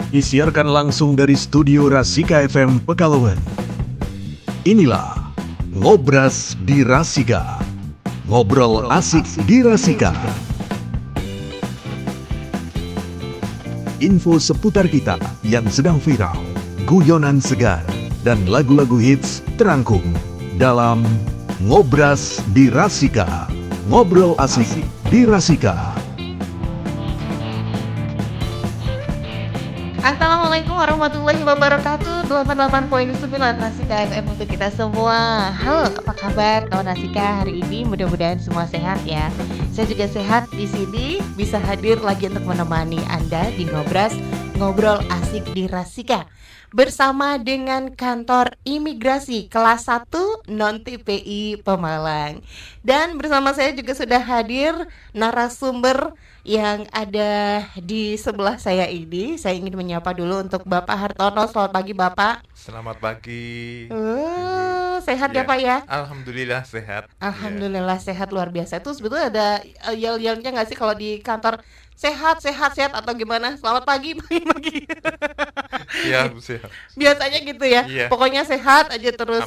Disiarkan langsung dari studio Rasika FM Pekalongan. Inilah Ngobras di Rasika. Ngobrol asik di Rasika. Info seputar kita yang sedang viral, guyonan segar, dan lagu-lagu hits terangkum dalam Ngobras di Rasika. Ngobrol asik di Rasika. Assalamualaikum warahmatullahi wabarakatuh. 88.9 Rasika FM untuk kita semua. Halo, apa kabar kawan Rasika hari ini? Mudah-mudahan semua sehat ya. Saya juga sehat di sini, bisa hadir lagi untuk menemani Anda di Ngobras, ngobrol asik di Rasika. Bersama dengan kantor imigrasi kelas 1 non TPI Pemalang. Dan bersama saya juga sudah hadir narasumber yang ada di sebelah saya ini. Saya ingin menyapa dulu untuk Bapak Hartono. Selamat pagi Bapak. Selamat pagi. Sehat ya Pak ya? Alhamdulillah sehat. Alhamdulillah sehat, luar biasa. Itu sebetulnya ada yel-yelnya nggak sih kalau di kantor? Sehat atau gimana? Selamat pagi, pagi. Siap. Biasanya gitu ya. Iya. Pokoknya sehat aja terus.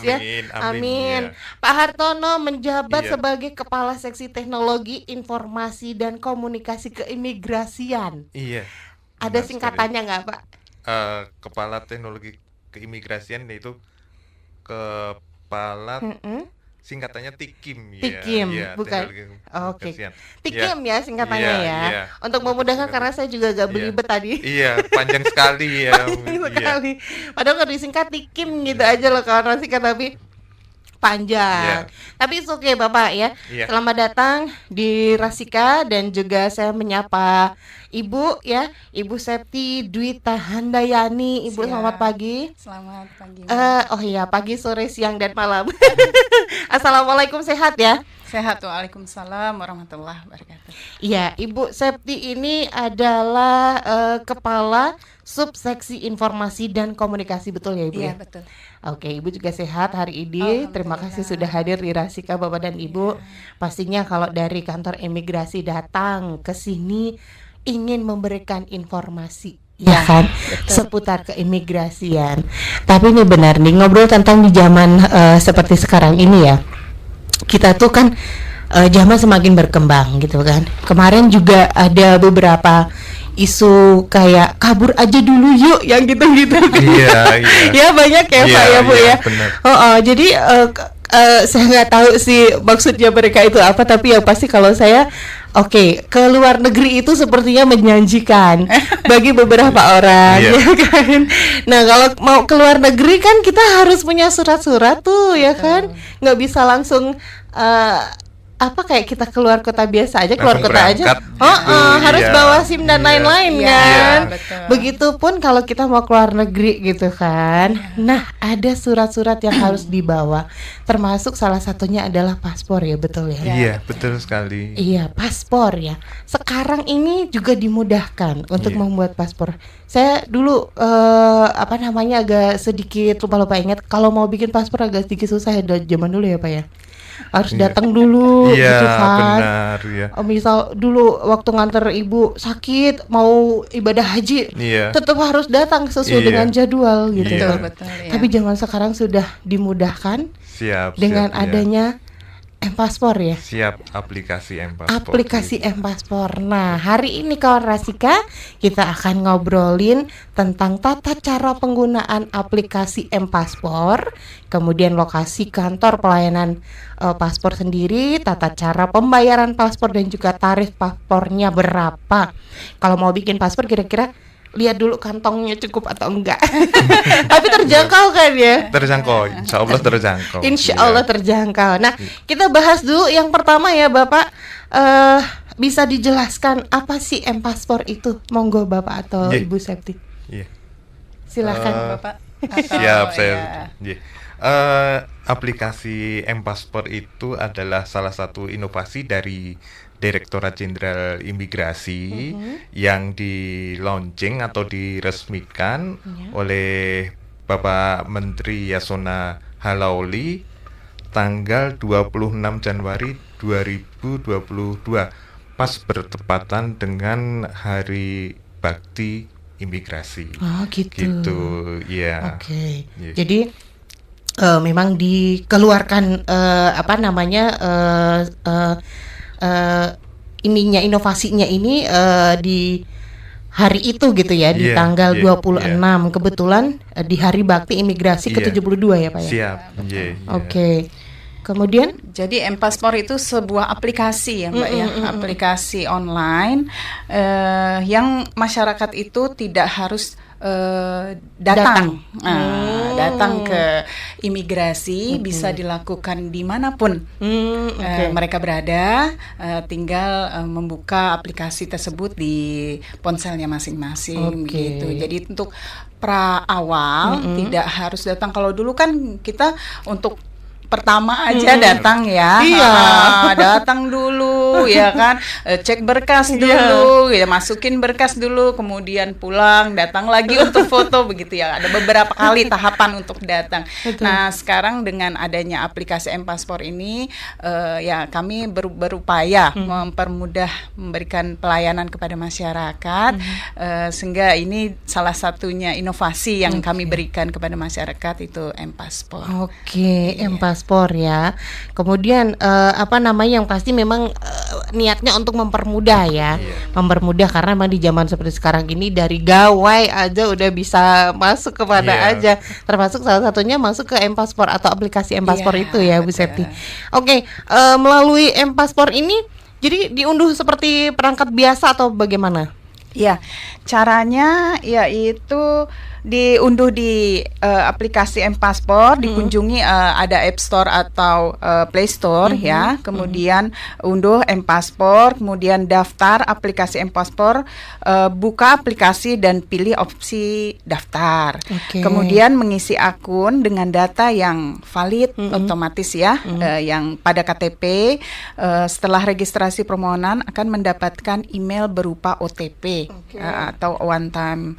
Amin. Ya. Pak Hartono menjabat Iya. sebagai Kepala Seksi Teknologi Informasi dan Komunikasi Keimigrasian. Iya. Ada Benar singkatannya nggak Pak? Kepala Teknologi Keimigrasian, yaitu kepala singkatannya TIKIM ya. Tikim, Iya, bukan? Teknologi Oke. Keimigrasian. Tikim ya singkatannya Iya, ya. iya. Untuk memudahkan karena saya juga agak belibet tadi. Iya, panjang sekali ya. Panjang sekali. Padahal kalau disingkat Tikim gitu aja loh kawan Rasika, tapi panjang. Tapi oke Bapak ya. Iya. Selamat datang di Rasika dan juga saya menyapa Ibu ya, Ibu Septi Dwita Handayani. Ibu Siap. selamat pagi. Selamat pagi. Oh iya, pagi, sore, siang dan malam. Assalamualaikum, sehat ya? Sehat, waalaikumsalam warahmatullahi wabarakatuh. Iya, Ibu Septi ini adalah Kepala Subseksi Informasi dan Komunikasi, betul ya Ibu? Iya, ya? betul. Oke, Ibu juga sehat hari ini. Terima kasih sudah hadir di Rasika Bapak dan Ibu. Pastinya kalau dari kantor imigrasi datang ke sini ingin memberikan informasi, ya kan, seputar keimigrasian. Tapi ini benar nih, ngobrol tentang di zaman seperti sekarang ini ya. Kita tuh kan zaman semakin berkembang gitu kan. Kemarin juga ada beberapa isu kayak kabur aja dulu yuk, yang gitu-gitu. Iya. Ya banyak ya Pak ya Bu ya. Benar. Jadi saya nggak tahu sih maksudnya mereka itu apa, tapi yang pasti kalau saya ke luar negeri itu sepertinya menjanjikan bagi beberapa orang, Iya. ya kan. Nah kalau mau ke luar negeri kan kita harus punya surat-surat tuh, ya kan. Nggak bisa langsung kayak kita keluar kota biasa aja, keluar Langsung kota aja. berangkat gitu, Harus iya. bawa SIM dan Iya. lain-lain Iya, kan. betul. Begitupun kalau kita mau keluar negeri gitu kan. Nah, ada surat-surat yang harus dibawa. Termasuk salah satunya adalah paspor ya, betul ya? Iya, betul sekali. Iya, paspor ya. Sekarang ini juga dimudahkan untuk Iya. membuat paspor. Saya dulu agak sedikit lupa ingat, kalau mau bikin paspor agak sedikit susah ya dari zaman dulu ya, Pak ya. Harus Iya. datang dulu Iya, gitu kan. benar ya. Misal dulu waktu nganter ibu sakit mau ibadah haji, Iya. tetap harus datang sesuai Iya. dengan jadwal gitu. Iya. Betul ya. Tapi zaman sekarang sudah dimudahkan Siap. dengan siap, iya. adanya M-Paspor ya. Siap, aplikasi M-Paspor. Aplikasi M-Paspor. Nah, hari ini kawan Rasika, kita akan ngobrolin tentang tata cara penggunaan aplikasi M-Paspor, kemudian lokasi kantor pelayanan paspor sendiri, tata cara pembayaran paspor dan juga tarif paspornya berapa. Kalau mau bikin paspor kira-kira lihat dulu kantongnya cukup atau enggak. Tapi terjangkau kan ya? Terjangkau, insya Allah terjangkau. Insya Iya. Allah terjangkau. Nah, kita bahas dulu yang pertama ya Bapak. Bisa dijelaskan apa sih M-Paspor itu? Monggo Bapak atau Iya. Ibu Septi. Iya. Silakan. Bapak. Atau, Siap, ya. saya. Iya. Aplikasi M-Paspor itu adalah salah satu inovasi dari Direktorat Jenderal Imigrasi yang di launching atau diresmikan oleh Bapak Menteri Yasona Halaoli tanggal 26 Januari 2022, pas bertepatan dengan Hari Bakti imigrasi. Oh gitu. Gitu, ya. Oke. Yes. Jadi memang dikeluarkan apa namanya inovasinya ini di hari itu gitu ya, di Iya, tanggal iya, 26. Kebetulan di Hari Bakti Imigrasi Iya. ke-72 ya Pak ya. Siap. Iya, iya. Oke. Kemudian Jadi M-Paspor itu sebuah aplikasi ya Mbak ya, aplikasi online yang masyarakat itu tidak harus datang. Datang ke imigrasi, bisa dilakukan dimanapun mereka berada, tinggal membuka aplikasi tersebut di ponselnya masing-masing Oke. gitu. Jadi untuk pra awal tidak harus datang. Kalau dulu kan kita untuk pertama aja datang ya, Iya. Datang dulu ya kan, cek berkas dulu, ya masukin berkas dulu, kemudian pulang, datang lagi untuk foto begitu ya. Ada beberapa kali tahapan untuk datang. Nah sekarang dengan adanya aplikasi M-Paspor ini, ya kami berupaya mempermudah memberikan pelayanan kepada masyarakat, sehingga ini salah satunya inovasi yang kami berikan kepada masyarakat itu M-Paspor. Oke, M-Paspor ya. Kemudian apa namanya yang pasti memang niatnya untuk mempermudah ya. Mempermudah karena memang di zaman seperti sekarang ini dari gawai aja udah bisa masuk kepada Iya. aja. Termasuk salah satunya masuk ke M-Paspor atau aplikasi M-Paspor Iya, itu ya Bu betul. Septi. Oke, melalui M-Paspor ini jadi diunduh seperti perangkat biasa atau bagaimana? Ya, caranya yaitu diunduh di aplikasi M-Paspor, dikunjungi ada App Store atau Play Store ya. Kemudian unduh M-Paspor, kemudian daftar aplikasi M-Paspor, buka aplikasi dan pilih opsi daftar. Oke. Kemudian mengisi akun dengan data yang valid otomatis ya, yang pada KTP. Setelah registrasi permohonan akan mendapatkan email berupa OTP atau one time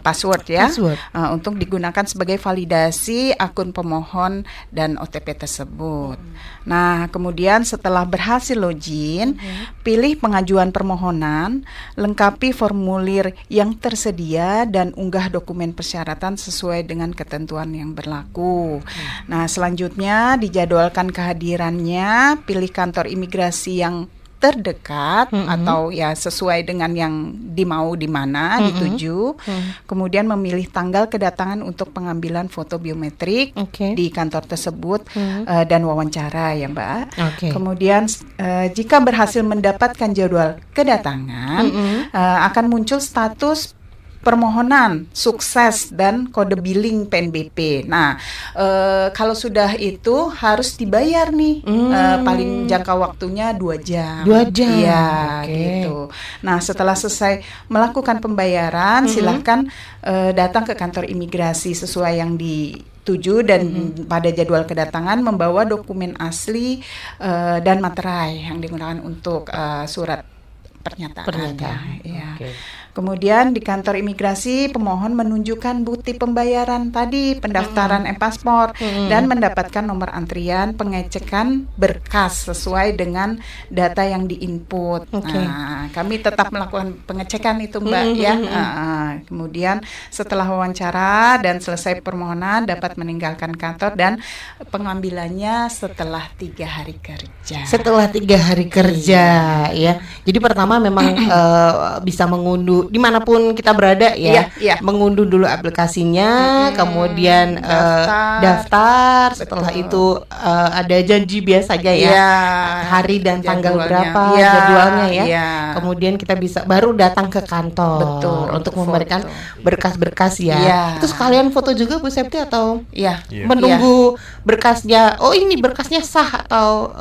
password ya, Password. untuk digunakan sebagai validasi akun pemohon dan OTP tersebut. Nah, kemudian setelah berhasil login, pilih pengajuan permohonan, lengkapi formulir yang tersedia dan unggah dokumen persyaratan sesuai dengan ketentuan yang berlaku. Nah, selanjutnya dijadwalkan kehadirannya, pilih kantor imigrasi yang terdekat atau ya sesuai dengan yang dimau di mana dituju. Kemudian memilih tanggal kedatangan untuk pengambilan foto biometrik Oke. di kantor tersebut dan wawancara ya Mbak. Oke. Kemudian jika berhasil mendapatkan jadwal kedatangan, akan muncul status permohonan sukses dan kode billing PNBP. Nah, kalau sudah itu harus dibayar nih, paling jangka waktunya 2 jam. 2 jam. Iya, Oke. gitu. Nah, setelah selesai melakukan pembayaran, silahkan datang ke kantor imigrasi sesuai yang dituju dan pada jadwal kedatangan membawa dokumen asli dan materai yang digunakan untuk surat pernyataan. Ya. Oke. Kemudian di kantor imigrasi pemohon menunjukkan bukti pembayaran tadi, pendaftaran M-Paspor dan mendapatkan nomor antrian pengecekan berkas sesuai dengan data yang diinput. Oke. Nah, kami tetap melakukan pengecekan itu Mbak ya. Kemudian setelah wawancara dan selesai permohonan dapat meninggalkan kantor dan pengambilannya setelah 3 hari kerja. Setelah 3 hari kerja ya. Jadi pertama memang bisa mengunduh dimanapun kita berada ya. Iya. Mengunduh dulu aplikasinya, kemudian daftar. Setelah Betul. itu ada janji biasanya ya. Iya. Hari dan tanggal Jadwalnya. berapa Iya, jadwalnya ya. iya. Kemudian kita bisa baru datang ke kantor Betul, untuk untuk memberikan foto. berkas-berkas ya. Iya. Itu sekalian foto juga Bu Septi atau Iya. Iya. menunggu berkasnya? Oh ini berkasnya sah atau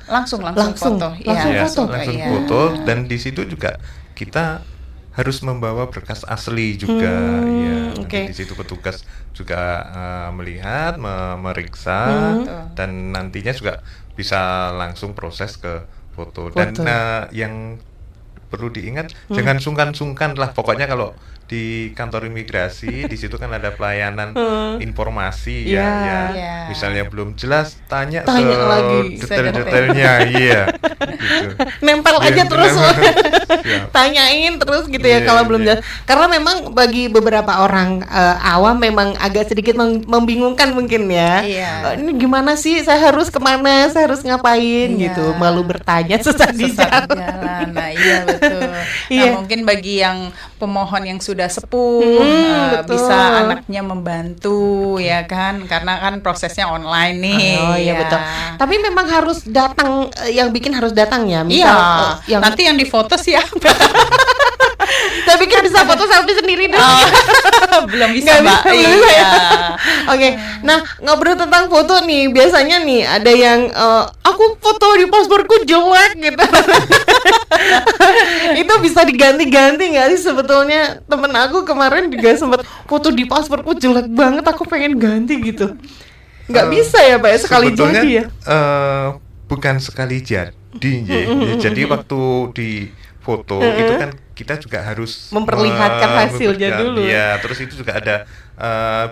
Langsung Langsung. foto. Langsung Ya, foto. langsung Iya. foto, dan di situ juga kita harus membawa berkas asli juga ya. oke. Nanti di situ petugas juga melihat, memeriksa, dan nantinya juga bisa langsung proses ke foto. Dan Foto. yang perlu diingat, jangan sungkan-sungkan lah. Pokoknya kalau di kantor imigrasi di situ kan ada pelayanan informasi Iya. Iya. Misalnya belum jelas, tanya lagi. detail-detailnya, iya. Gitu. Nempel Iya, aja terus Siap. tanyain terus gitu ya Iya, kalau belum iya. jelas. Karena memang bagi beberapa orang awam memang agak sedikit membingungkan mungkin ya. Iya. Ini gimana sih, saya harus kemana, saya harus ngapain Iya. gitu, malu bertanya sesat di Sesat di jalan. jalan. Nah, iya betul. Iya. Nah, mungkin bagi yang pemohon yang sudah sepuh, betul. bisa anaknya membantu ya kan, karena kan prosesnya online nih. Oh iya ya. betul. Tapi memang harus datang, yang bikin harus datang ya. Iya. Misal yang Nanti yang difoto siapa? saya pikir bisa foto selfie sendiri dulu. Belum bisa, Nggak Mbak. bisa, belum bisa ya. Iya. Oke, nah ngobrol tentang foto nih, biasanya nih ada yang aku foto di pasporku jelek gitu. Itu bisa diganti-ganti nggak sih sebetulnya? Temen aku kemarin juga sempat foto di pasporku jelek banget, aku pengen ganti gitu. Nggak bisa ya Pak, ya, sekali Sebetulnya, jadi ya. bukan sekali jadi. Jadi waktu di foto itu kan kita juga harus Memperlihatkan hasilnya dulu. Iya, terus itu juga ada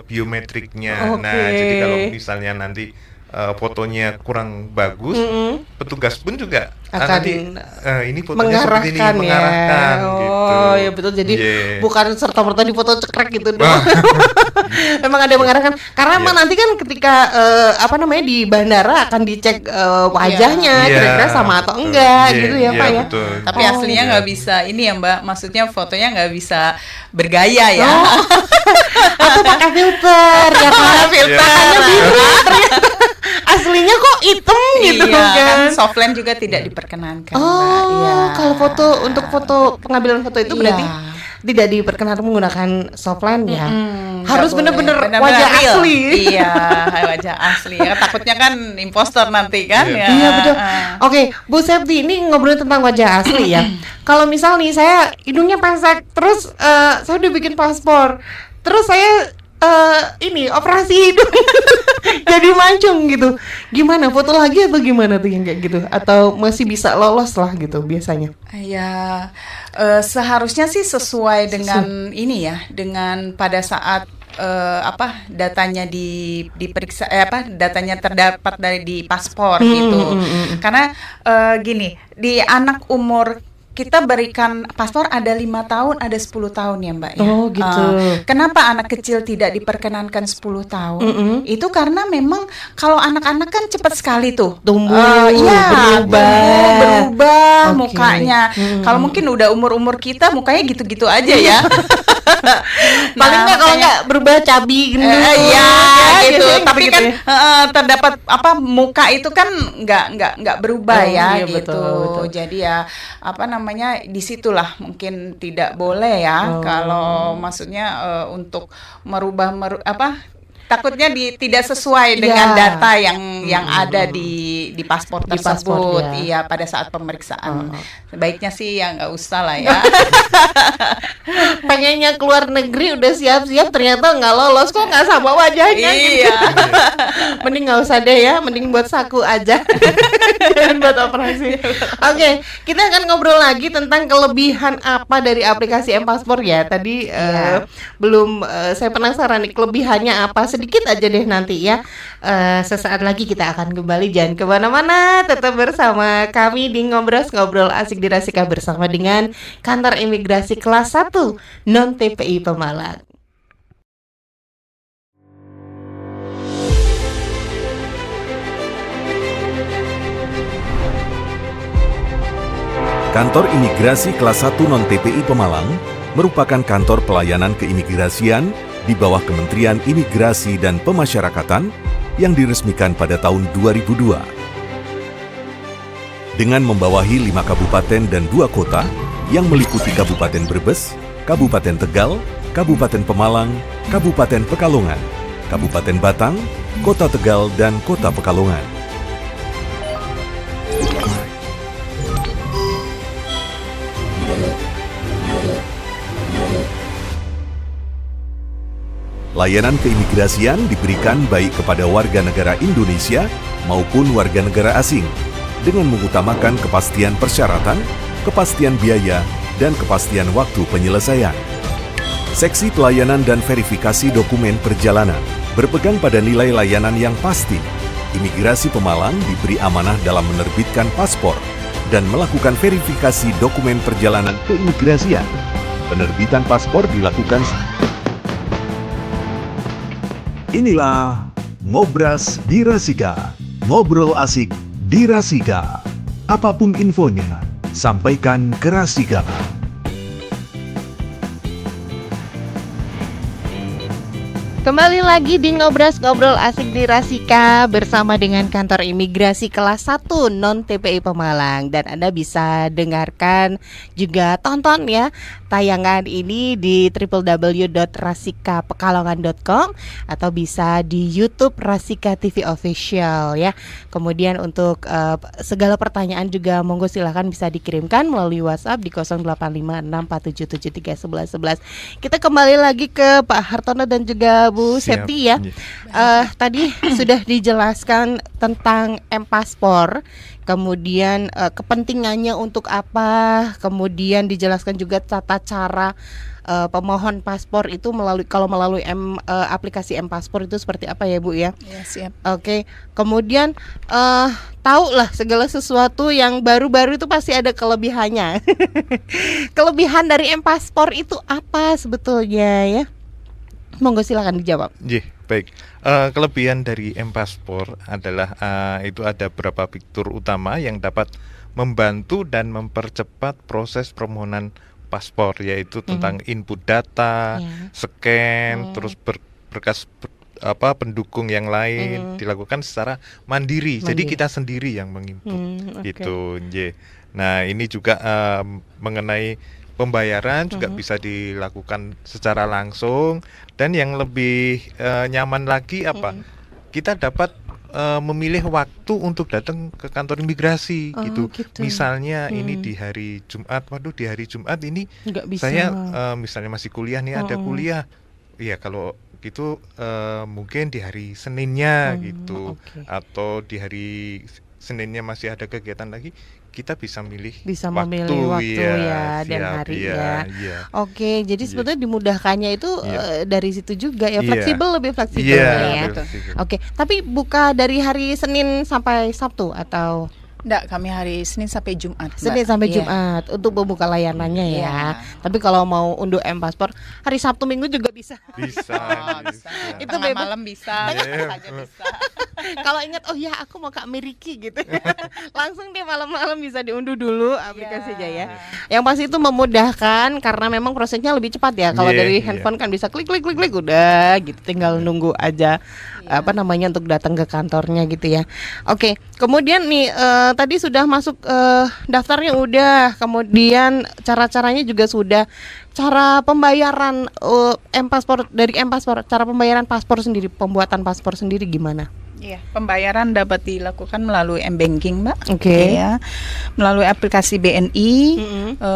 biometriknya. Oke. Nah, jadi kalau misalnya nanti fotonya kurang bagus, petugas pun juga Akan nanti ini fotonya seperti ini, mengarahkan ya. mengarahkan gitu. Oh ya betul, jadi Yeah. bukan serta-merta di foto cekrek gitu doang. Memang ada mengarahkan, karena emang nanti kan ketika di bandara akan dicek wajahnya Iya. kira-kira sama atau enggak Iya, gitu ya iya, Pak ya. betul. Tapi Oh, aslinya iya. nggak bisa ini ya Mbak, maksudnya fotonya nggak bisa bergaya ya. Atau pakai filter ya kan, filternya biru ternyata aslinya kok hitam gitu Iya, kan kan. softland juga tidak diperkenankan, Mbak. Oh, Iya. kalau untuk foto pengambilan foto itu Iya. berarti tidak diperkenankan menggunakan softline ya. Harus nggak boleh. bener-bener Benar-benar wajah real. asli. Iya, wajah asli. Ya, takutnya kan impostor nanti kan ya. Iya betul. Oke, Bu Septi, ini ngobrol tentang wajah asli ya. Kalau misal nih saya hidungnya pesek, terus saya udah bikin paspor, terus saya ini operasi hidung jadi mancung gitu. Gimana, foto lagi atau gimana tuh yang kayak gitu? Atau masih bisa lolos lah gitu biasanya? Ya, seharusnya sih sesuai dengan ini ya, dengan pada saat datanya diperiksa, datanya terdapat di paspor gitu. Karena gini, di anak umur kita berikan paspor ada 5 tahun, ada 10 tahun ya Mbak ya. Oh gitu. Kenapa anak kecil tidak diperkenankan 10 tahun? Itu karena memang kalau anak-anak kan cepat sekali tuh Tumbuh, iya, berubah Oke. mukanya. Kalau mungkin udah umur-umur kita mukanya gitu-gitu aja ya. Paling nggak kalau makanya- nggak berubah cabi gendut. Iya gitu. biasanya Tapi begitu kan ya. terdapat muka itu kan nggak berubah Oh, ya iya, gitu. betul. Jadi ya disitulah mungkin tidak boleh ya kalau maksudnya untuk merubah takutnya tidak sesuai dengan Iya. data yang ada di paspor Di tersebut. paspor, ya. Iya, pada saat pemeriksaan. Sebaiknya sih ya nggak usah lah ya. Pengennya keluar negeri udah siap-siap, ternyata nggak lolos, kok nggak sama wajahnya gitu. Iya. Mending nggak usah deh ya, mending buat saku aja. Jangan buat operasi. Oke, kita akan ngobrol lagi tentang kelebihan apa dari aplikasi M-Paspor ya. Tadi belum, saya penasaran nih kelebihannya apa, sedikit aja deh nanti ya. Sesaat lagi kita akan kembali, jangan kemana-mana, tetap bersama kami di Ngobrol Asik di Rasika bersama dengan Kantor Imigrasi Kelas 1 Non TPI Pemalang. Kantor Imigrasi Kelas 1 Non-TPI Pemalang merupakan kantor pelayanan keimigrasian di bawah Kementerian Imigrasi dan Pemasyarakatan yang diresmikan pada tahun 2002. Dengan membawahi 5 kabupaten dan 2 kota yang meliputi Kabupaten Brebes, Kabupaten Tegal, Kabupaten Pemalang, Kabupaten Pekalongan, Kabupaten Batang, Kota Tegal, dan Kota Pekalongan. Layanan keimigrasian diberikan baik kepada warga negara Indonesia maupun warga negara asing dengan mengutamakan kepastian persyaratan kepastian biaya, dan kepastian waktu penyelesaian. Seksi pelayanan dan verifikasi dokumen perjalanan berpegang pada nilai layanan yang pasti. Imigrasi Pemalang diberi amanah dalam menerbitkan paspor dan melakukan verifikasi dokumen perjalanan keimigrasian. Penerbitan paspor dilakukan. Inilah Ngobras di Rasika. Ngobrol asik di Rasika. Apapun infonya, sampaikan ke Rasika. Kembali lagi di Ngobrol Asik di Rasika bersama dengan Kantor Imigrasi Kelas 1 Non-TPI Pemalang. Dan Anda bisa dengarkan juga tonton ya tayangan ini di www.rasikapekalongan.com atau bisa di YouTube Rasika TV Official ya. Kemudian untuk segala pertanyaan juga monggo silakan bisa dikirimkan melalui WhatsApp di 085647731111. Kita kembali lagi ke Pak Hartono dan juga Bu Siap. Septi ya. Tadi sudah dijelaskan tentang M-Paspor, kemudian kepentingannya untuk apa, kemudian dijelaskan juga tata cara pemohon paspor itu melalui aplikasi M-Paspor itu seperti apa ya Bu ya? Ya, siap. Oke, kemudian tahulah segala sesuatu yang baru-baru itu pasti ada kelebihannya. Kelebihan dari M-Paspor itu apa sebetulnya ya? Monggo silakan dijawab. Baik. Kelebihan dari M-Paspor adalah itu ada beberapa fitur utama yang dapat membantu dan mempercepat proses permohonan paspor, yaitu tentang input data, scan, terus berkas pendukung yang lain dilakukan secara mandiri. Jadi kita sendiri yang menginput gitu. Nah, ini juga mengenai pembayaran juga bisa dilakukan secara langsung, dan yang lebih nyaman lagi kita dapat memilih waktu untuk datang ke kantor imigrasi gitu. Misalnya ini di hari Jumat, di hari Jumat ini saya misalnya masih kuliah nih, ada kuliah. Iya, kalau gitu mungkin di hari Seninnya gitu, atau di hari Seninnya masih ada kegiatan lagi, kita bisa memilih waktu ya dan hari ya. Oke, jadi sebetulnya dimudahkannya itu dari situ juga ya, lebih fleksibel ya. Oke, tapi buka dari hari Senin sampai Sabtu atau? Enggak, kami hari Senin sampai Jumat. Senin sampai Jumat untuk membuka layanannya ya. Tapi kalau mau unduh M-Paspor hari Sabtu Minggu juga bisa. Bisa. Itu malam bisa. Bisa. Kalau ingat aku mau ke Ameriki gitu. Langsung deh malam-malam bisa diunduh dulu aplikasinya ya. Yang pasti itu memudahkan karena memang prosesnya lebih cepat ya. Kalau dari handphone kan bisa klik udah gitu, tinggal nunggu aja untuk datang ke kantornya gitu ya. Oke, kemudian nih tadi sudah masuk daftarnya udah, kemudian cara-caranya juga sudah. Cara pembayaran M-Paspor, dari M-Paspor, cara pembayaran paspor sendiri, pembuatan paspor sendiri gimana? Iya, pembayaran dapat dilakukan melalui M-Banking, Mbak. Oke. Ya, melalui aplikasi BNI,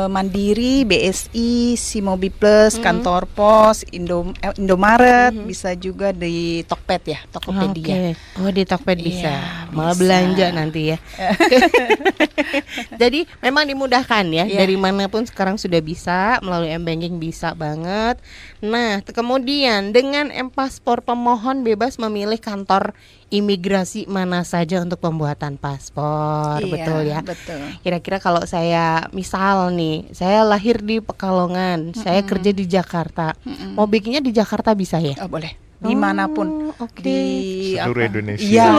Mandiri, BSI, Simobi Plus, Kantor Pos, Indomaret, bisa juga di Tokped ya, Tokopedia. Oh, di Tokped bisa. Iya, Malah bisa. belanja nanti ya. Jadi memang dimudahkan ya, dari manapun sekarang sudah bisa, melalui M-Banking bisa banget. Nah, kemudian dengan M-Paspor pemohon bebas memilih kantor imigrasi mana saja untuk pembuatan paspor, betul ya? Betul. Kira-kira kalau saya misal nih, saya lahir di Pekalongan, saya kerja di Jakarta, mau bikinnya di Jakarta bisa ya? Oh, boleh. Dimanapun di seluruh Indonesia. Iya,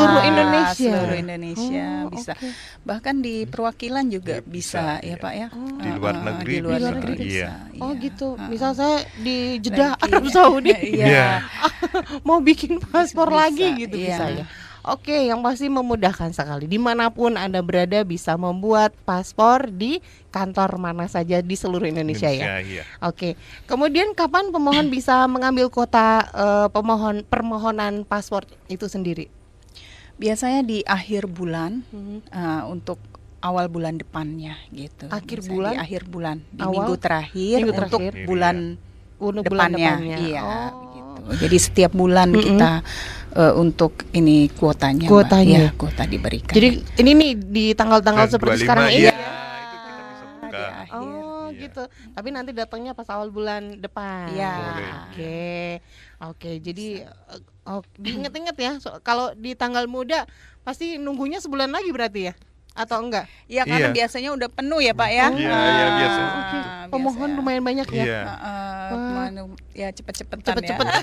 Seluruh Indonesia bisa. Bahkan di perwakilan juga bisa ya Pak ya. Di luar negeri, di luar bisa. negeri bisa. Oh gitu. Misal saya di Jeddah Arab Saudi, mau bikin paspor Bisa, lagi gitu bisa ya. Oke, yang pasti memudahkan sekali. Dimanapun Anda berada bisa membuat paspor di kantor mana saja di seluruh Indonesia ya. Iya. Oke. Kemudian kapan pemohon bisa mengambil kuota permohonan paspor itu sendiri? Biasanya di akhir bulan untuk awal bulan depannya gitu. Akhir Misalnya bulan? Di akhir bulan, di Awal? minggu terakhir Minggu untuk terakhir. bulan Bulan depannya. depannya. Iya, Oh. gitu. Jadi setiap bulan kita untuk ini kuotanya, Mbak. Kuotanya. Ya, kuota diberikan. Jadi ini nih di tanggal-tanggal Dan seperti 25, sekarang ini. iya. Itu kita bisa buka Oh, Iya. gitu. Tapi nanti datangnya pas awal bulan depan. Iya. Boleh. Oke. Oke, jadi diinget-inget ya. Kalau di tanggal muda pasti nunggunya sebulan lagi berarti ya? Atau enggak? Ya karena Iya. biasanya udah penuh ya Pak ya. Iya, iya, biasanya. Oke. biasanya. Pemohon lumayan banyak ya. Iya. Ya cepet-cepetan Cepet-cepet. ya.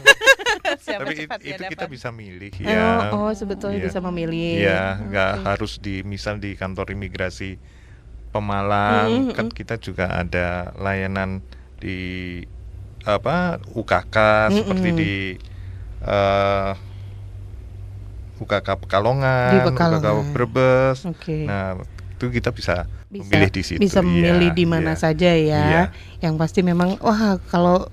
Siapa Tapi cepat ya itu kita dapat. bisa milih ya. Sebetulnya Iya. bisa memilih. Iya, nggak Oke. harus misal di kantor imigrasi Pemalang, Mm-mm. kan kita juga ada layanan di UKK seperti Mm-mm. di UKK Pekalongan, Di Pekalongan. UKK Brebes. Oke. Nah, itu kita bisa Bisa memilih di situ. bisa memilih Iya, di mana iya. saja ya. Iya. Yang pasti memang kalau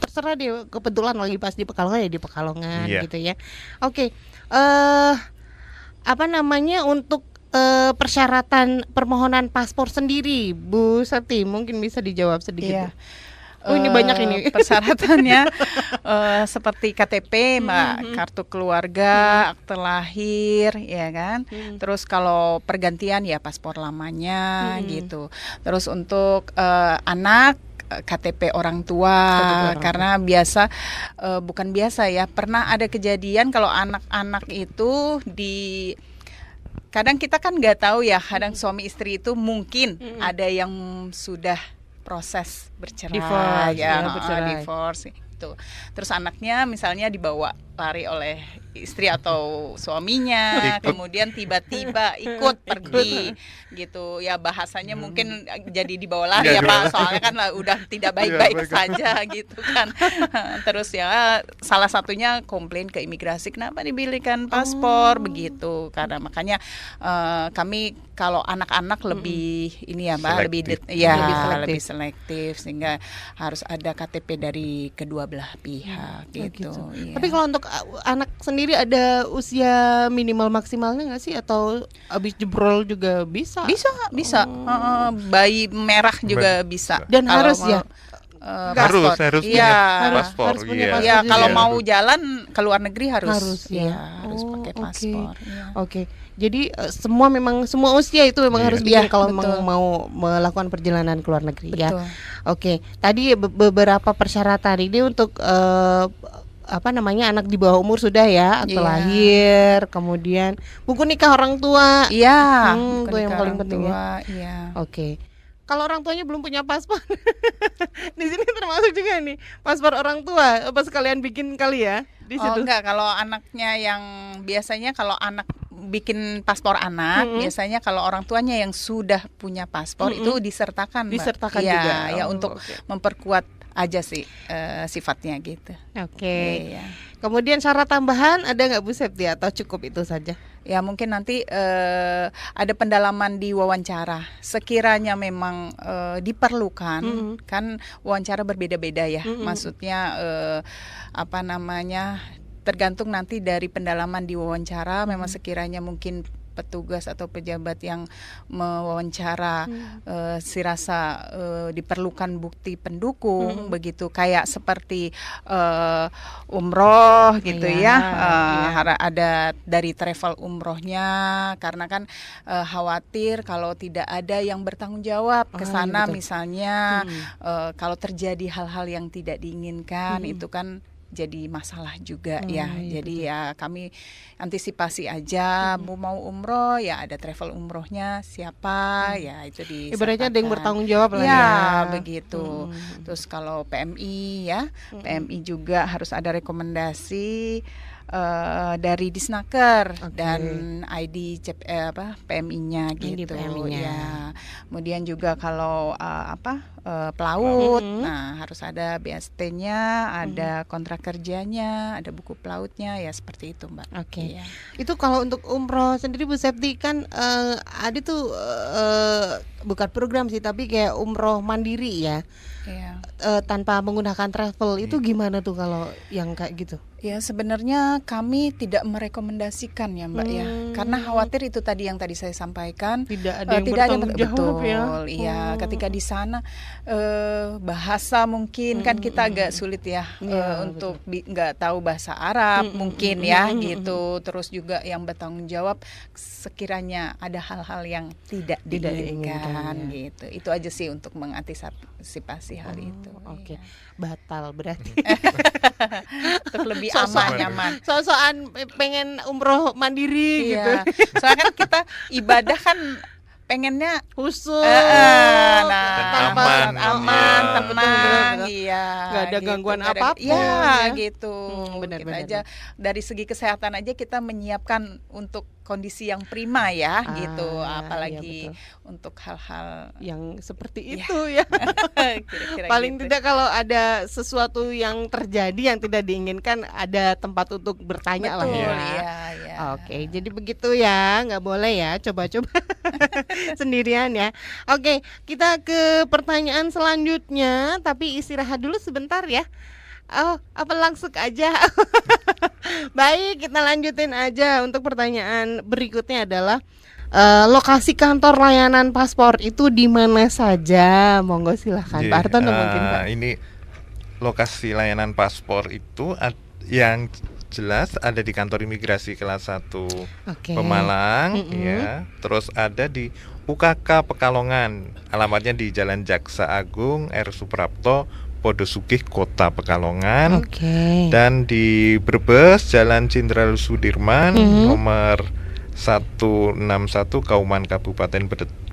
terserah deh, kebetulan lagi pas di Pekalongan ya di Pekalongan Iya. gitu ya. Oke. Apa namanya untuk persyaratan permohonan paspor sendiri, Bu Sati mungkin bisa dijawab sedikit. Iya. Bu. Oh, ini banyak ini. Persyaratannya seperti KTP, Mbak, kartu keluarga, akte lahir, ya kan. Terus kalau pergantian ya paspor lamanya gitu. Terus untuk anak KTP orang tua, KTP orang tua. karena bukan biasa ya, pernah ada kejadian kalau anak-anak itu kadang kita kan nggak tahu ya, kadang suami istri itu mungkin ada yang sudah proses bercerai, Divorce, ya, bercerai. divorce gitu. Terus anaknya misalnya dibawa lari oleh istri atau suaminya, Ikut. kemudian tiba-tiba ikut pergi gitu. Ya bahasanya mungkin jadi dibawa lari ya Iya, Pak, dibawa. soalnya kan udah tidak baik-baik Iya, baik. saja gitu kan. Terus ya salah satunya komplain ke imigrasi, kenapa dibelikan paspor begitu. Karena makanya kami kalau anak-anak lebih ini ya Mbak, lebih Selektif. lebih selektif sehingga harus ada KTP dari kedua belah pihak gitu. Iya. Tapi kalau untuk anak sendiri ada usia minimal maksimalnya nggak sih, atau abis jebrol juga bisa? bisa. Bayi merah juga bisa. Dan Kalau harus mau, ya? Harus paspor. punya Iya. paspor. harus punya Iya. paspor Ya juga. kalau Iya. mau jalan ke luar negeri harus Harus, ya. iya, harus Oh, pakai oke. paspor. Iya. Oke, jadi semua usia itu memang Iya. harus bikin Iya, kalau betul. mau melakukan perjalanan ke luar negeri ya. Betul. Oke, tadi beberapa persyaratan ini untuk anak di bawah umur sudah ya, akte Iya. lahir, kemudian buku nikah orang tua. Iya, itu yang paling penting ya. Iya. Oke. Kalau orang tuanya belum punya paspor, di sini termasuk juga nih paspor orang tua. Apa sekalian bikin kali ya di Oh situ? enggak, kalau anaknya yang biasanya kalau anak bikin paspor anak, biasanya kalau orang tuanya yang sudah punya paspor itu disertakan, Mbak. Disertakan Iya, juga. ya Oh, untuk oke. memperkuat aja sih sifatnya gitu. Oke. Iya. Kemudian syarat tambahan ada nggak Bu Septi, atau cukup itu saja? Ya mungkin nanti ada pendalaman di wawancara. Sekiranya memang diperlukan, kan wawancara berbeda-beda ya. Maksudnya tergantung nanti dari pendalaman di wawancara. Memang sekiranya mungkin petugas atau pejabat yang mewawancara si rasa diperlukan bukti pendukung begitu, kayak seperti umroh gitu Iya, ya, ada dari travel umrohnya, karena kan khawatir kalau tidak ada yang bertanggung jawab ke iya, sana, betul. misalnya kalau terjadi hal-hal yang tidak diinginkan itu kan jadi masalah juga ya. iya, Jadi ya kami antisipasi aja, mau umroh ya ada travel umrohnya siapa ya, itu di Ibaratnya ada yang bertanggung jawab lah ya, ya. begitu. Terus kalau PMI ya, PMI juga harus ada rekomendasi dari Disnaker Oke. dan ID PMI-nya ID gitu PMI-nya. ya. Kemudian juga kalau pelaut, nah harus ada BST-nya, ada kontrak kerjanya, ada buku pelautnya ya, seperti itu Mbak. Oke. Iya. Itu kalau untuk umroh sendiri Bu Septi kan ada tuh bukan program sih, tapi kayak umroh mandiri ya, Iya. tanpa menggunakan travel. Itu gimana tuh kalau yang kayak gitu? Ya sebenarnya kami tidak merekomendasikan ya Mbak ya, karena khawatir itu tadi yang tadi saya sampaikan, Tidak ada yang tidak ada bertanggung jawab betul, ya. iya. Ketika di sana bahasa mungkin kan kita agak sulit ya Iya, untuk nggak tahu bahasa Arab mungkin ya gitu. Terus juga yang bertanggung jawab sekiranya ada hal-hal yang tidak Tidak diinginkan diinginkan, gitu. Itu aja sih untuk mengantisipasi hal itu. Oke, Iya. batal berarti. Untuk lebih Sok-sokan. aman nyaman. Sosokan pengen umroh mandiri gitu. Iya. Soalnya kan kita ibadah kan pengennya Khusus. Dan tanpa aman, aman, iya. tenang, iya. Nggak ada gangguan nggak ada- apapun, Iya, ya. gitu. Benar, Kita benar, aja dari segi kesehatan aja kita menyiapkan untuk kondisi yang prima ya, gitu. iya, Apalagi betul. untuk hal-hal Yang seperti Iya. itu ya. kira-kira Paling gitu. tidak kalau ada sesuatu yang terjadi yang tidak diinginkan, ada tempat untuk bertanya lah Betul, ya. iya, iya. Oke, jadi begitu ya, nggak boleh ya coba-coba sendirian ya. Oke, kita ke pertanyaan selanjutnya, tapi istirahat dulu sebentar ya. Oh, apa langsung aja? Baik, kita lanjutin aja. Untuk pertanyaan berikutnya adalah lokasi kantor layanan paspor itu di mana saja? Monggo silahkan, Iya, Pak Hartono mungkin Pak. Ini lokasi layanan paspor itu yang jelas ada di kantor imigrasi kelas 1 Oke. Pemalang, Mm-mm. ya. Terus ada di UKK Pekalongan, alamatnya di Jalan Jaksa Agung R Suprapto, Podosugih, Kota Pekalongan. Oke. Dan di Brebes, Jalan Jenderal Sudirman, Mhm. nomor 161, Kauman Kabupaten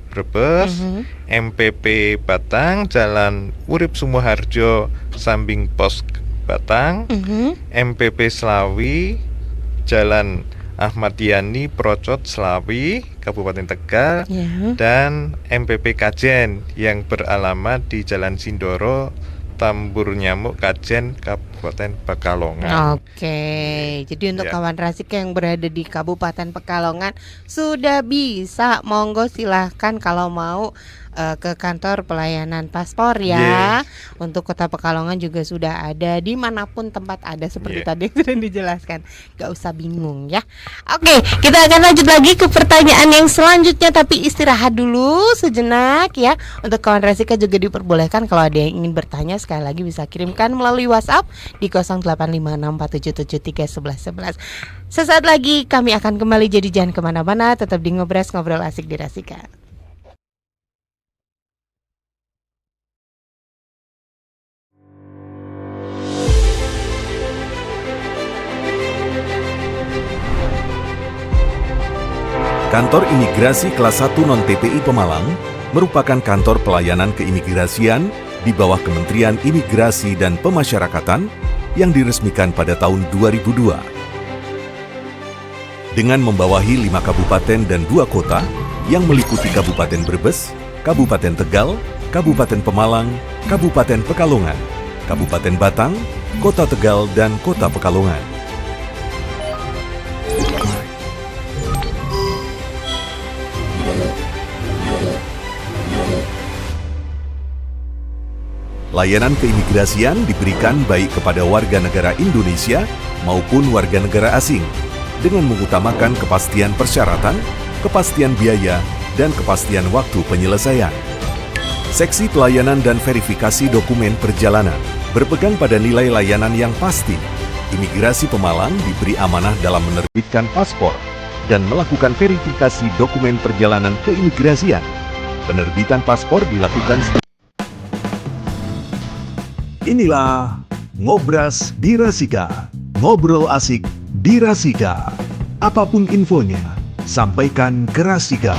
Brebes. Mhm. MPP Batang, Jalan Urip Sumoharjo, Samping Pos Batang. Mhm. MPP Slawi, Jalan Ahmad Yani Procot Slawi, Kabupaten Tegal. Ya. Dan MPP Kajen yang beralamat di Jalan Sindoro, Tambur Nyamuk, Kajen, Kabupaten Pekalongan. Oke, jadi untuk Ya. kawan Rasika yang berada di Kabupaten Pekalongan sudah bisa, monggo silahkan kalau mau ke kantor pelayanan paspor ya. Untuk Kota Pekalongan juga sudah ada, dimanapun tempat ada seperti Yeah. tadi yang sudah dijelaskan. Gak usah bingung ya. Oke, kita akan lanjut lagi ke pertanyaan yang selanjutnya, tapi istirahat dulu sejenak ya. Untuk kawan Rasika juga diperbolehkan kalau ada yang ingin bertanya, sekali lagi bisa kirimkan melalui WhatsApp di 085647731111. Sesaat lagi kami akan kembali, jadi jangan kemana-mana, tetap di Ngobras, ngobrol asik di Rasika. Kantor Imigrasi Kelas 1 Non-TPI Pemalang merupakan kantor pelayanan keimigrasian di bawah Kementerian Imigrasi dan Pemasyarakatan yang diresmikan pada tahun 2002. Dengan membawahi 5 kabupaten dan 2 kota yang meliputi Kabupaten Brebes, Kabupaten Tegal, Kabupaten Pemalang, Kabupaten Pekalongan, Kabupaten Batang, Kota Tegal, dan Kota Pekalongan. Layanan keimigrasian diberikan baik kepada warga negara Indonesia maupun warga negara asing dengan mengutamakan kepastian persyaratan, kepastian biaya, dan kepastian waktu penyelesaian. Seksi pelayanan dan verifikasi dokumen perjalanan berpegang pada nilai layanan yang pasti. Imigrasi Pemalang diberi amanah dalam menerbitkan paspor dan melakukan verifikasi dokumen perjalanan keimigrasian. Penerbitan paspor dilakukan. Inilah Ngobras di Rasika. Ngobrol asik di Rasika. Apapun infonya, sampaikan ke Rasika.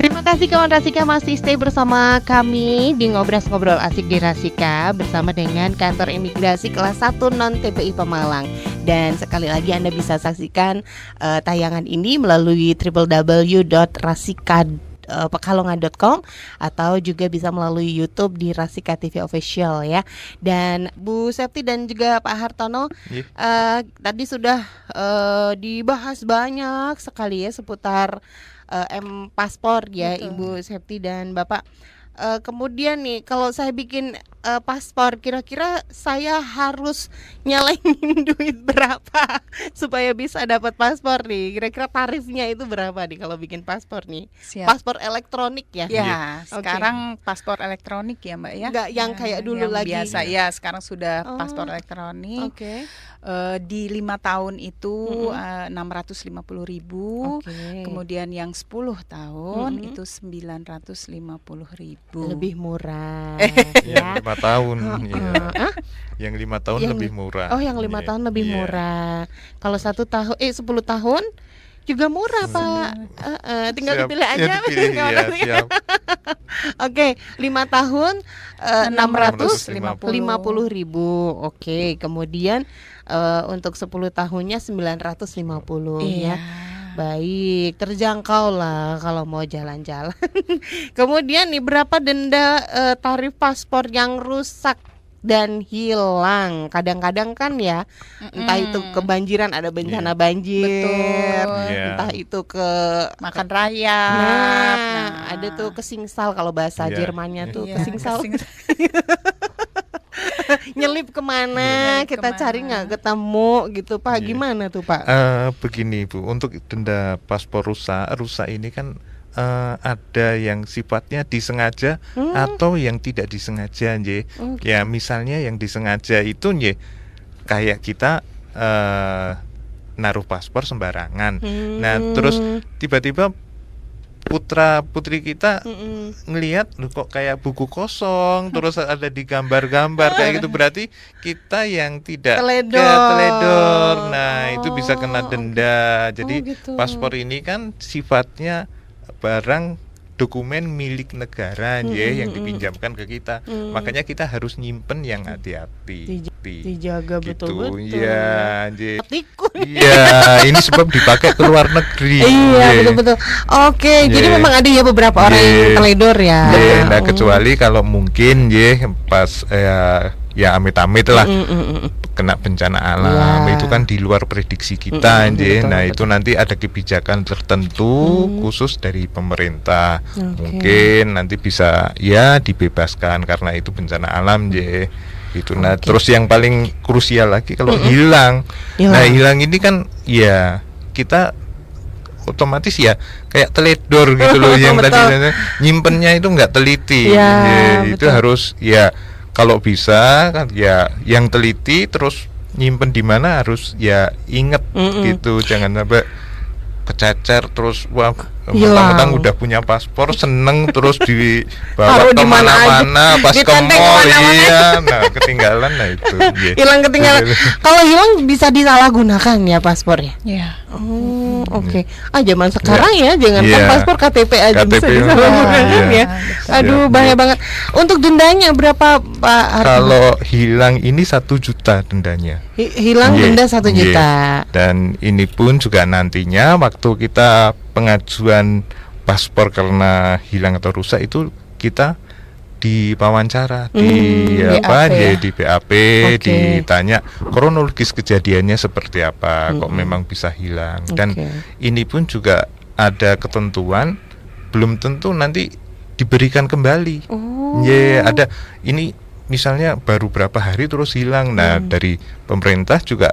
Terima kasih kawan Rasika, masih stay bersama kami di Ngobras Ngobrol Asik di Rasika bersama dengan Kantor Imigrasi Kelas 1 Non-TPI Pemalang. Dan sekali lagi Anda bisa saksikan tayangan ini melalui www.rasika.pekalongan.com atau juga bisa melalui YouTube di Rasika TV Official ya. Dan Bu Septi dan juga Pak Hartono, tadi sudah dibahas banyak sekali ya seputar paspor ya. Betul. Ibu Septi dan Bapak. Kemudian nih, kalau saya bikin paspor, kira-kira saya harus nyalain duit berapa supaya bisa dapat paspor nih? Kira-kira tarifnya itu berapa nih kalau bikin paspor nih? Siap. Paspor elektronik ya? Ya, Oke. sekarang paspor elektronik ya Mbak ya. Nggak yang kayak dulu yang lagi. biasa ya, sekarang sudah Oh. paspor elektronik. Oke. Di 5 tahun itu Mm-mm. 650.000. Oke. Kemudian yang 10 tahun Mm-mm. itu 950.000. Lebih murah Yang ya. 5 tahun, ya. Hah? Yang 5 tahun Yang- lebih murah. Oh, yang 5 Iya, tahun lebih iya. murah. Kalau 10 tahun juga murah, Pak. Tinggal Siap. dipilih Ya, aja. dipilih, ya, siap. Oke, 5 tahun 650.000. 650. Oke, kemudian untuk 10 tahunnya 950 Iya. ya. Baik, terjangkau lah kalau mau jalan-jalan. Kemudian nih, berapa denda tarif paspor yang rusak dan hilang? Kadang-kadang kan ya, entah itu kebanjiran, ada bencana banjir, Betul. Iya. entah itu ke Makan rayap. Nah, ada tuh kesingsal kalau bahasa Iya. Jermannya tuh Iya, kesingsal. kesing- Nyelip kemana, Nyelip kita kemana. cari nggak ketemu gitu, Pak. Iya. Gimana tuh, Pak? Begini Bu, untuk denda paspor rusak ini kan ada yang sifatnya disengaja atau yang tidak disengaja, nje. Oke. Ya misalnya yang disengaja itu, nje, kayak kita naruh paspor sembarangan. Nah terus tiba-tiba putra putri kita Mm-mm. ngelihat loh kok kayak buku kosong terus ada di gambar-gambar kayak gitu, berarti kita yang tidak Teledor. ya, teledor. Nah itu bisa kena Oh, denda. oke. Jadi Oh, gitu. paspor ini kan sifatnya barang dokumen milik negara ya, yang dipinjamkan ke kita. Makanya kita harus nyimpen yang hati-hati. Dijaga Gitu. betul-betul. Iya, Nje. Tikun. Iya, ini sebab dipakai ke luar negeri. Iya, Nje. betul-betul. Oke, jadi Iya. memang ada ya beberapa orang yang Iya. teledor ya. Iya, nah kecuali kalau mungkin pas ya amit-amit lah kena bencana alam, Iya. itu kan di luar prediksi kita, Nje. betul, Nah betul. itu nanti ada kebijakan tertentu khusus dari pemerintah. Oke. Mungkin nanti bisa ya dibebaskan karena itu bencana alam, Nje. Itu. Nah terus yang paling krusial lagi kalau hilang. Nah hilang ini kan ya kita otomatis ya kayak teledor gitu loh, yang tadi Betul. nyimpennya itu nggak teliti. Ya, Itu betul. harus ya kalau bisa kan ya yang teliti, terus nyimpen di mana harus ya inget gitu, jangan sampai kececer terus wah Hilang. mentang-mentang udah punya paspor seneng terus dibawa Taruh di mana kemana-mana aja, pas ke ditenteng mall, kemana-mana. iya, nah ketinggalan, nah itu iya. Hilang ketinggalan. Kalau hilang bisa disalahgunakan ya paspornya. Ya. Oh, oke. Zaman sekarang ya, jangan kan Iya. paspor, KTP aja bisa KTP, disalahgunakan iya. ya. Aduh, Iya. bahaya banget. Untuk dendanya berapa, Pak Harto? Kalau hilang ini 1 juta dendanya. Hilang Iya, denda 1 iya. juta. Dan ini pun juga nantinya waktu kita pengajuan paspor karena hilang atau rusak itu kita diwawancara di BAP ya? di BAP, Oke. ditanya kronologis kejadiannya seperti apa, kok memang bisa hilang. Dan Oke. ini pun juga ada ketentuan, belum tentu nanti diberikan kembali. Oh. Ya, ada ini misalnya baru berapa hari terus hilang. Nah, dari pemerintah juga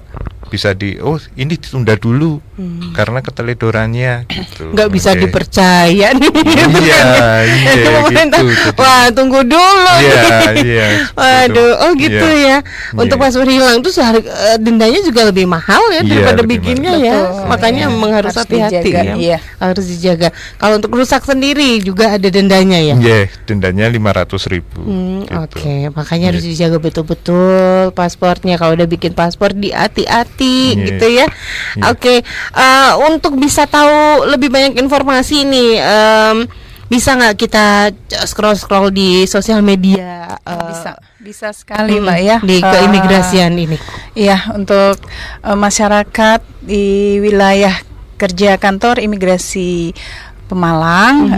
bisa ini ditunda dulu karena keteledorannya gitu. Nggak bisa Oke. dipercaya nih. Iya, iya, Jadi pemerintah, gitu. Jadi- wah tunggu dulu. Iya, nih. iya. Waduh, oh gitu Iya. ya. Untuk Iya. paspor hilang tuh dendanya juga lebih mahal ya Iya, daripada lebih bikinnya mahal. ya. Betul. Makanya Iya. memang harus Harus hati-hati dijaga, ya. iya. Harus dijaga. Kalau untuk rusak sendiri juga ada dendanya ya. Iya, dendanya 500.000. Gitu. Oke, makanya harus Iya. dijaga betul-betul paspornya. Kalau udah bikin paspor hati-hati Iya. gitu ya. Iya. Oke, untuk bisa tahu lebih banyak informasi nih, bisa nggak kita scroll di sosial media? Bisa sekali Mbak ya. Di keimigrasian ini. Iya, untuk masyarakat di wilayah kerja kantor imigrasi Pemalang.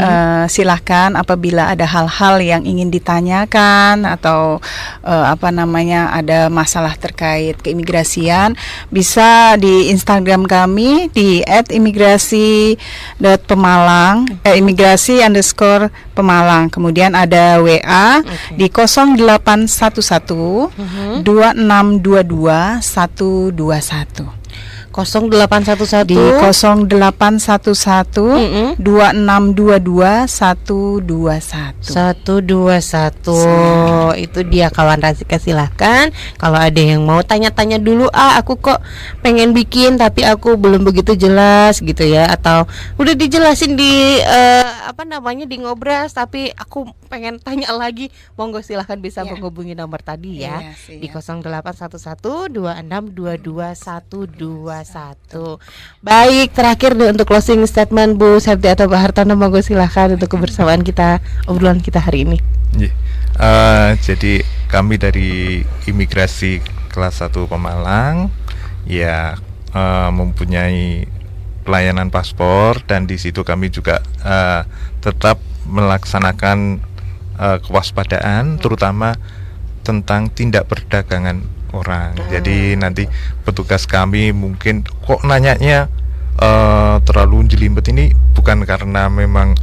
Silahkan apabila ada hal-hal yang ingin ditanyakan atau ada masalah terkait keimigrasian, bisa di Instagram kami di @imigrasi.pemalang, imigrasi_Pemalang. Kemudian ada WA di 0811 2622 121. 0811 Di 0811 2622 121. 121. Itu dia kawan Rasika, silahkan. Kalau ada yang mau tanya-tanya dulu, aku kok pengen bikin tapi aku belum begitu jelas gitu ya, atau udah dijelasin di di Ngobras tapi aku pengen tanya lagi, monggo silahkan bisa menghubungi nomor tadi ya, di 0811 2622 121. Baik, terakhir nih untuk closing statement Bu Septi atau Pak Hartono, monggo silahkan untuk kebersamaan kita, obrolan kita hari ini. Jadi kami dari Imigrasi kelas 1 Pemalang ya mempunyai pelayanan paspor, dan di situ kami juga tetap melaksanakan kewaspadaan terutama tentang tindak perdagangan orang. Jadi nanti petugas kami mungkin kok nanyanya terlalu jelimet, ini bukan karena memang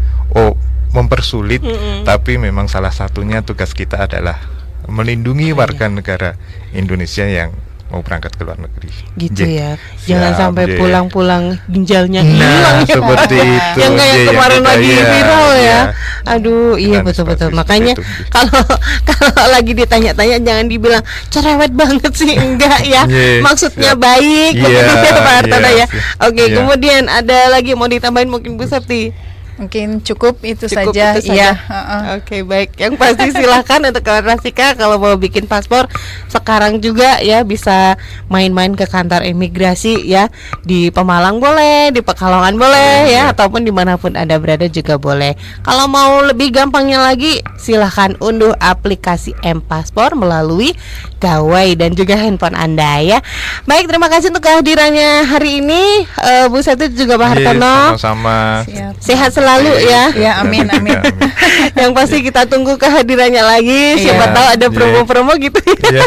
mempersulit, tapi memang salah satunya tugas kita adalah melindungi warga negara Indonesia yang mau berangkat ke luar negeri. Gitu ya. Jangan sampai pulang-pulang ginjalnya Nah, hilang ya. seperti itu. Yang kayak Iya, kemarin yang lagi kita- viral ya. iya. Aduh, iya Dan betul-betul. seperti Makanya itu. kalau lagi ditanya-tanya jangan dibilang cerewet banget sih, enggak ya. Iya, Maksudnya siap. baik, Iya, begitu ya Pak Hartono iya, ya. siap. Oke, Iya. kemudian ada lagi mau ditambahin mungkin Bu Septi? Mungkin cukup itu Cukup saja. itu Iya. saja. Oke, baik. Yang pasti silakan untuk kawan Rasika kalau mau bikin paspor sekarang juga ya, bisa main-main ke kantor imigrasi ya, di Pemalang boleh, di Pekalongan boleh ya, ataupun dimanapun Anda berada juga boleh. Kalau mau lebih gampangnya lagi, silahkan unduh aplikasi M-Paspor melalui gawai dan juga handphone Anda ya. Baik, terima kasih untuk kehadirannya hari ini, Bu Septi juga Pak Hartono. Sama-sama. Siap. Sehat selalu ya. Ya, amin, amin. Yang pasti kita tunggu kehadirannya lagi. Siapa Iya. tahu ada Iya. promo-promo gitu ya. Iya.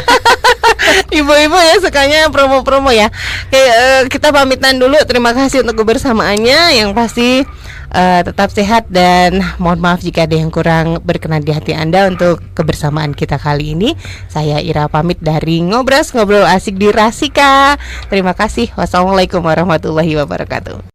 Ibu-ibu ya sukanya promo-promo ya. Oke, kita pamitan dulu. Terima kasih untuk kebersamaannya. Yang pasti tetap sehat, dan mohon maaf jika ada yang kurang berkenan di hati Anda untuk kebersamaan kita kali ini. Saya Ira pamit dari Ngobras, ngobrol asik di Rasika. Terima kasih. Wassalamualaikum warahmatullahi wabarakatuh.